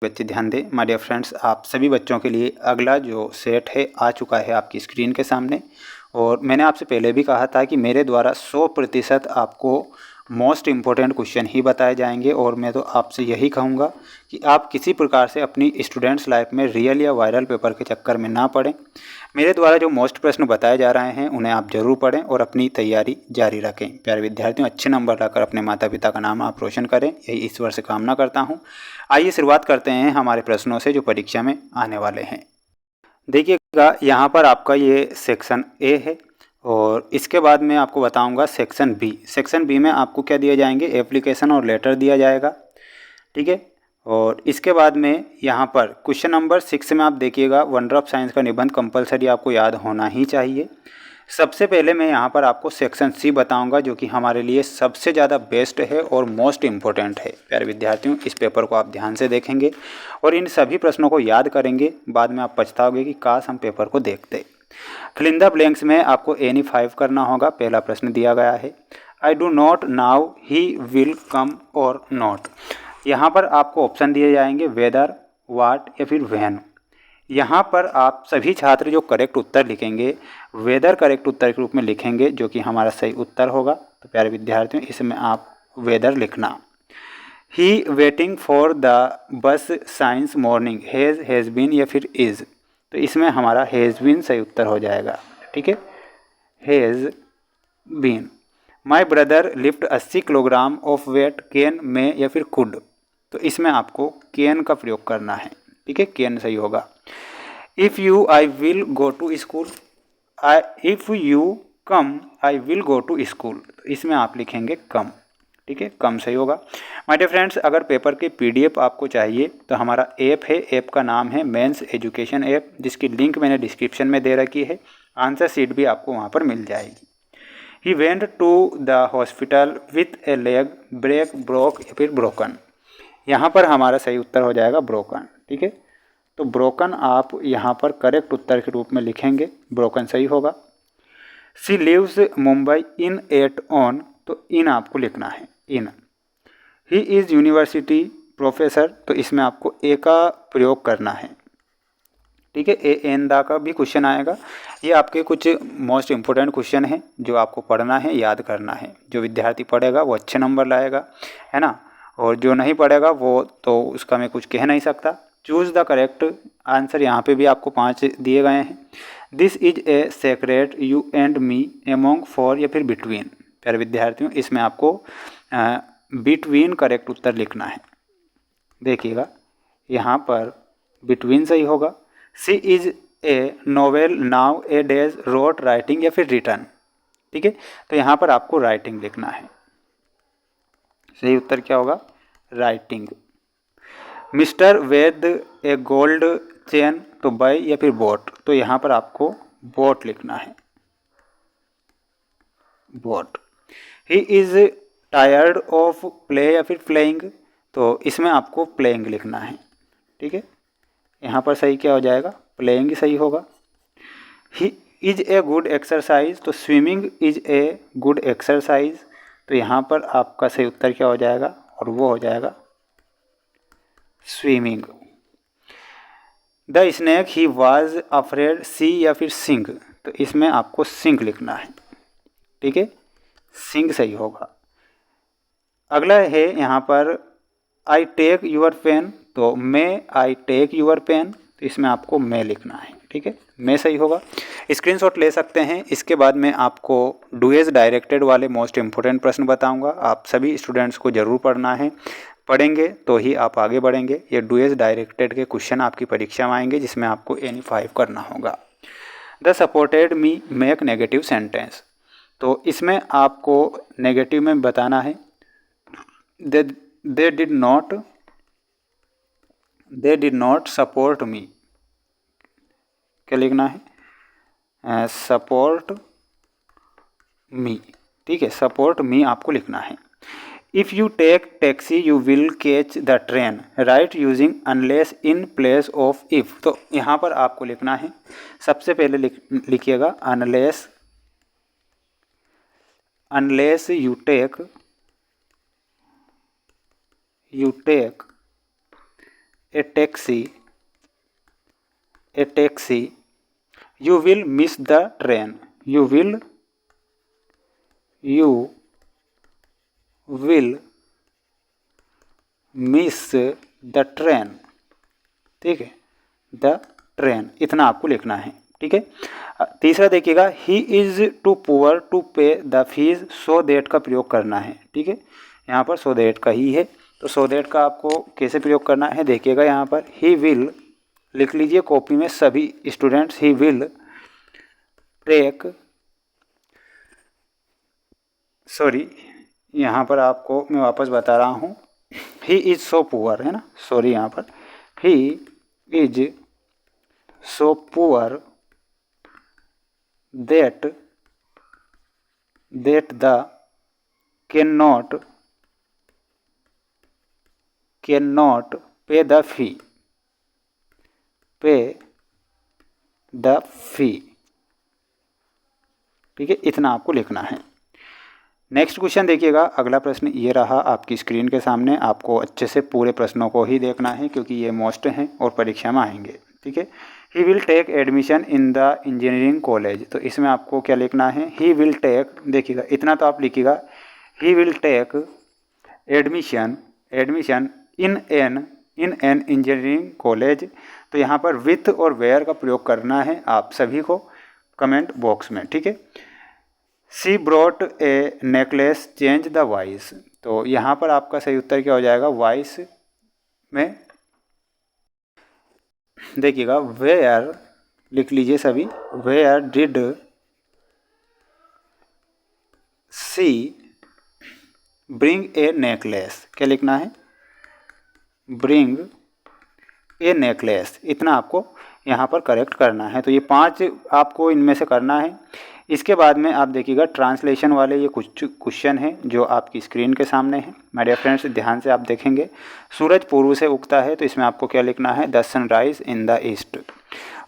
बच्चे ध्यान दें। माय डियर फ्रेंड्स, आप सभी बच्चों के लिए अगला जो सेट है आ चुका है आपकी स्क्रीन के सामने। और मैंने आपसे पहले भी कहा था कि मेरे द्वारा 100% आपको मोस्ट इम्पोर्टेंट क्वेश्चन ही बताए जाएंगे। और मैं तो आपसे यही कहूँगा कि आप किसी प्रकार से अपनी स्टूडेंट्स लाइफ में रियल या वायरल पेपर के चक्कर में ना पड़ें। मेरे द्वारा जो मोस्ट प्रश्न बताए जा रहे हैं उन्हें आप ज़रूर पढ़ें और अपनी तैयारी जारी रखें। प्यारे विद्यार्थियों, अच्छे नंबर लाकर अपने माता पिता का नाम आप रोशन करें, यही ईश्वर से कामना करता हूँ। आइए शुरुआत करते हैं हमारे प्रश्नों से जो परीक्षा में आने वाले हैं। देखिएगा, यहाँ पर आपका ये सेक्शन ए है और इसके बाद मैं आपको बताऊंगा सेक्शन बी। सेक्शन बी में आपको क्या दिए जाएंगे, एप्लीकेशन और लेटर दिया जाएगा, ठीक है। और इसके बाद में यहाँ पर क्वेश्चन नंबर 6 में आप देखिएगा, वंडर ऑफ साइंस का निबंध कंपलसरी आपको याद होना ही चाहिए। सबसे पहले मैं यहाँ पर आपको सेक्शन सी बताऊंगा जो कि हमारे लिए सबसे ज़्यादा बेस्ट है और मोस्ट इम्पोर्टेंट है। प्यारे विद्यार्थियों, इस पेपर को आप ध्यान से देखेंगे और इन सभी प्रश्नों को याद करेंगे। बाद में आप पछताओगे कि काश हम पेपर को देखते। फिल इन द ब्लैंक्स में आपको एनी 5 करना होगा। पहला प्रश्न दिया गया है, I do not now, he will come और नॉट। यहाँ पर आपको ऑप्शन दिए जाएंगे, वेदर, वाट या फिर व्हेन। यहाँ पर आप सभी छात्र जो करेक्ट उत्तर लिखेंगे वेदर करेक्ट उत्तर के रूप में लिखेंगे, जो कि हमारा सही उत्तर होगा। तो प्यारे विद्यार्थियों, इसमें आप वेदर लिखना। He waiting for the bus since morning, has been या फिर इज़। तो इसमें हमारा हैज़ बीन सही उत्तर हो जाएगा, ठीक है, has been. My brother lift 80 kilogram of weight, can, में या फिर कुड। तो इसमें आपको कैन का प्रयोग करना है, ठीक है, कैन सही होगा। If you I will go to school, if you come I will go to school. तो इसमें आप लिखेंगे कम, ठीक है, कम सही होगा। माय डियर फ्रेंड्स, अगर पेपर की PDF आपको चाहिए तो हमारा ऐप है, ऐप का नाम है मेंस एजुकेशन ऐप, जिसकी लिंक मैंने डिस्क्रिप्शन में दे रखी है। आंसर शीट भी आपको वहाँ पर मिल जाएगी। He went to the hospital with a leg break, broke या फिर ब्रोकन। यहाँ पर हमारा सही उत्तर हो जाएगा ब्रोकन, ठीक है। तो ब्रोकन आप यहाँ पर करेक्ट उत्तर के रूप में लिखेंगे, ब्रोकन सही होगा। She lives Mumbai in 8 on, तो इन आपको लिखना है, in. He is university professor, तो इसमें आपको ए का प्रयोग करना है, ठीक है। ए एन दा का भी क्वेश्चन आएगा। ये आपके कुछ मोस्ट इम्पोर्टेंट क्वेश्चन हैं जो आपको पढ़ना है, याद करना है। जो विद्यार्थी पढ़ेगा वो अच्छे नंबर लाएगा, है ना, और जो नहीं पढ़ेगा वो तो उसका मैं कुछ कह नहीं सकता। चूज़ द करेक्ट आंसर, यहाँ पे भी आपको 5 दिए गए हैं। This is a secret, you and me, among, for या फिर बिटवीन। प्यारे विद्यार्थियों, इसमें आपको बिटवीन करेक्ट उत्तर लिखना है। देखिएगा, यहाँ पर बिटवीन सही होगा। She is a novel nowadays, wrote, writing या फिर रिटर्न, ठीक है। तो यहाँ पर आपको राइटिंग लिखना है, सही उत्तर क्या होगा, राइटिंग। मिस्टर वेद ए गोल्ड चेन, तो बाय या फिर बोट। तो यहाँ पर आपको बोट लिखना है, boat. He is tired of play या फिर प्लेइंग, तो इसमें आपको प्लेइंग लिखना है, ठीक है। यहाँ पर सही क्या हो जाएगा, प्लेइंग सही होगा। He is a good exercise, तो swimming is a good exercise. तो यहाँ पर आपका सही उत्तर क्या हो जाएगा, और वो हो जाएगा swimming. The snake he was afraid, see या फिर सिंग। तो इसमें आपको सिंग लिखना है, ठीक है, सिंग सही होगा। अगला है यहाँ पर आई टेक यूर पेन, तो मे आई टेक यूर पेन। तो इसमें आपको मे लिखना है, ठीक है, मे सही होगा। स्क्रीनशॉट ले सकते हैं। इसके बाद मैं आपको डुएज डायरेक्टेड वाले मोस्ट इम्पोर्टेंट प्रश्न बताऊंगा। आप सभी स्टूडेंट्स को ज़रूर पढ़ना है, पढ़ेंगे तो ही आप आगे बढ़ेंगे। ये डुएज डायरेक्टेड के क्वेश्चन आपकी परीक्षा में आएंगे, जिसमें आपको एनी 5 करना होगा। The supported me make negative sentence, तो इसमें आपको नेगेटिव में बताना है। They did not support me, क्या लिखना है, सपोर्ट मी, ठीक है, सपोर्ट मी आपको लिखना है। If you take taxi you will catch the train, right using unless in place of if. तो यहाँ पर आपको लिखना है, सबसे पहले लिखिएगा unless, unless you take a taxi, you will miss the train, you will miss the train, ठीक है, द ट्रेन, इतना आपको लिखना है, ठीक है। तीसरा देखिएगा, he is too poor to pay the fees so that का प्रयोग करना है, ठीक है। यहाँ पर सो देट का ही है, तो सो देट का आपको कैसे प्रयोग करना है देखिएगा। यहाँ पर ही विल लिख लीजिए कॉपी में सभी students, he will take, sorry यहाँ पर आपको मैं वापस बता रहा हूँ, ही इज़ सो पुअर है ना, सॉरी यहाँ पर he is so poor that the can not पे द फी, ठीक है, इतना आपको लिखना है। नेक्स्ट क्वेश्चन देखिएगा, अगला प्रश्न ये रहा आपकी स्क्रीन के सामने। आपको अच्छे से पूरे प्रश्नों को ही देखना है क्योंकि ये मोस्ट हैं और परीक्षा में आएंगे, ठीक है। He will take admission in the engineering college, तो इसमें आपको क्या लिखना है, ही विल टेक, देखिएगा इतना तो आप लिखिएगा, he will take admission in an engineering college, तो यहाँ पर विथ और वेयर का प्रयोग करना है आप सभी को कमेंट बॉक्स में, ठीक है। She brought a necklace change the voice, तो यहाँ पर आपका सही उत्तर क्या हो जाएगा, वॉइस में देखिएगा वेयर लिख लीजिए सभी, where did she bring a necklace, क्या लिखना है, ब्रिंग ए नेकलेस, इतना आपको यहाँ पर करेक्ट करना है। तो ये 5 आपको इनमें से करना है। इसके बाद में आप देखिएगा ट्रांसलेशन वाले ये कुछ क्वेश्चन हैं जो आपकी स्क्रीन के सामने हैं। माय डियर फ्रेंड्स, ध्यान से आप देखेंगे, सूरज पूर्व से उगता है, तो इसमें आपको क्या लिखना है, the sunrise in the east.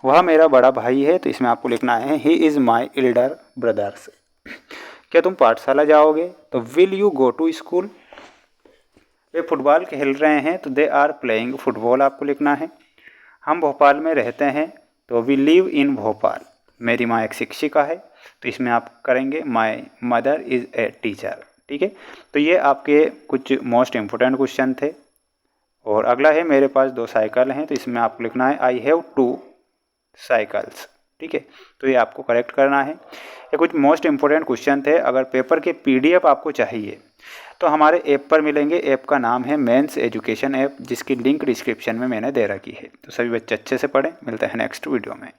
वह मेरा बड़ा भाई है, तो इसमें आपको लिखना है, he is my elder brothers. क्या तुम पाठशाला जाओगे, तो will you go to school. वे फुटबॉल खेल रहे हैं, तो दे आर प्लेइंग फुटबॉल आपको लिखना है। हम भोपाल में रहते हैं, तो वी लिव इन भोपाल। मेरी माँ एक शिक्षिका है, तो इसमें आप करेंगे my mother is a teacher, ठीक है। तो ये आपके कुछ मोस्ट इम्पोर्टेंट क्वेश्चन थे। और अगला है, मेरे पास 2 साइकिल हैं, तो इसमें आपको लिखना है, आई हैव 2 साइकिल्स, ठीक है। तो ये आपको करेक्ट करना है। ये कुछ मोस्ट इम्पोर्टेंट क्वेश्चन थे। अगर पेपर के PDF आपको चाहिए तो हमारे ऐप पर मिलेंगे। ऐप का नाम है मेंस एजुकेशन ऐप, जिसकी लिंक डिस्क्रिप्शन में मैंने दे रखी है। तो सभी बच्चे अच्छे से पढ़ें। मिलते हैं नेक्स्ट वीडियो में।